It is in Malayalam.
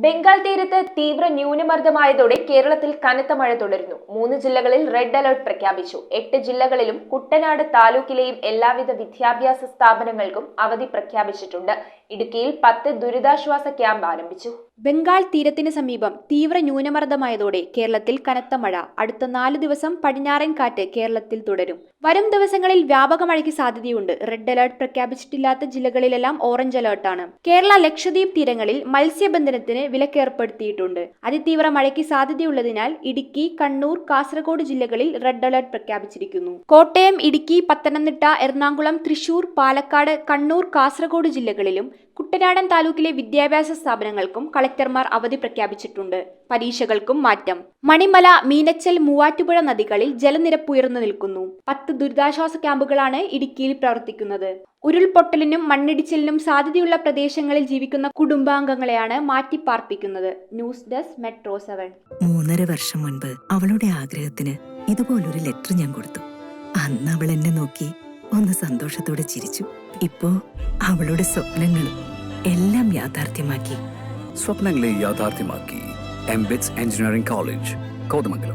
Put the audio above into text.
ബംഗാൾ തീരത്ത് തീവ്ര ന്യൂനമർദ്ദമായതോടെ കേരളത്തിൽ കനത്ത മഴ തുടരുന്നു. 3 ജില്ലകളിൽ റെഡ് അലർട്ട് പ്രഖ്യാപിച്ചു. 8 ജില്ലകളിലും കുട്ടനാട് താലൂക്കിലെയും എല്ലാവിധ വിദ്യാഭ്യാസ സ്ഥാപനങ്ങൾക്കും അവധി പ്രഖ്യാപിച്ചിട്ടുണ്ട്. ഇടുക്കിയിൽ 10 ദുരിതാശ്വാസ ക്യാമ്പ് ആരംഭിച്ചു. ബംഗാൾ തീരത്തിന് സമീപം തീവ്ര ന്യൂനമർദ്ദമായതോടെ കേരളത്തിൽ കനത്ത മഴ. അടുത്ത 4 ദിവസം പടിഞ്ഞാറൻ കാറ്റ് കേരളത്തിൽ തുടരും. വരും ദിവസങ്ങളിൽ വ്യാപക മഴയ്ക്ക് സാധ്യതയുണ്ട്. റെഡ് അലർട്ട് പ്രഖ്യാപിച്ചിട്ടില്ലാത്ത ജില്ലകളിലെല്ലാം ഓറഞ്ച് അലർട്ടാണ്. കേരള ലക്ഷദ്വീപ് തീരങ്ങളിൽ മത്സ്യബന്ധനത്തിന് വിലക്കേർപ്പെടുത്തിയിട്ടുണ്ട്. അതിതീവ്ര മഴയ്ക്ക് സാധ്യതയുള്ളതിനാൽ ഇടുക്കി, കണ്ണൂർ, കാസർഗോഡ് ജില്ലകളിൽ റെഡ് അലർട്ട് പ്രഖ്യാപിച്ചിരിക്കുന്നു. കോട്ടയം, ഇടുക്കി, പത്തനംതിട്ട, എറണാകുളം, തൃശൂർ, പാലക്കാട്, കണ്ണൂർ, കാസർഗോഡ് ജില്ലകളിലും കുട്ടനാടൻ താലൂക്കിലെ വിദ്യാഭ്യാസ സ്ഥാപനങ്ങൾക്കും കളക്ടർമാർ അവധി പ്രഖ്യാപിച്ചിട്ടുണ്ട്. പരീക്ഷകൾക്കും മാറ്റം. മണിമല, മീനച്ചൽ, മൂവാറ്റുപുഴ നദികളിൽ ജലനിരപ്പ് ഉയർന്നു നിൽക്കുന്നു. 10 ദുരിതാശ്വാസ ക്യാമ്പുകളാണ് ഇടുക്കിയിൽ പ്രവർത്തിക്കുന്നത്. ഉരുൾപൊട്ടലിനും മണ്ണിടിച്ചിലിനും സാധ്യതയുള്ള പ്രദേശങ്ങളിൽ ജീവിക്കുന്ന കുടുംബാംഗങ്ങളെയാണ് മാറ്റിപ്പാർപ്പിക്കുന്നത്. News desk metro 7. 3.5 വർഷം മുൻപ് അവളുടെ ആഗ്രഹത്തിന് ഇതുപോലൊരു ലെറ്റർ ഞാൻ കൊടുത്തു. അന്ന് അവൾ എന്നെ നോക്കി ഒന്ന് സന്തോഷത്തോടെ ചിരിച്ചു. ഇപ്പോ അവളുടെ സ്വപ്നങ്ങളും എല്ലാം യാഥാർത്ഥ്യമാക്കി. സ്വപ്നങ്ങളെ യാഥാർത്ഥ്യമാക്കി എംബിറ്റ്സ് എഞ്ചിനീയറിംഗ് കോളേജ്, കോതമംഗലം.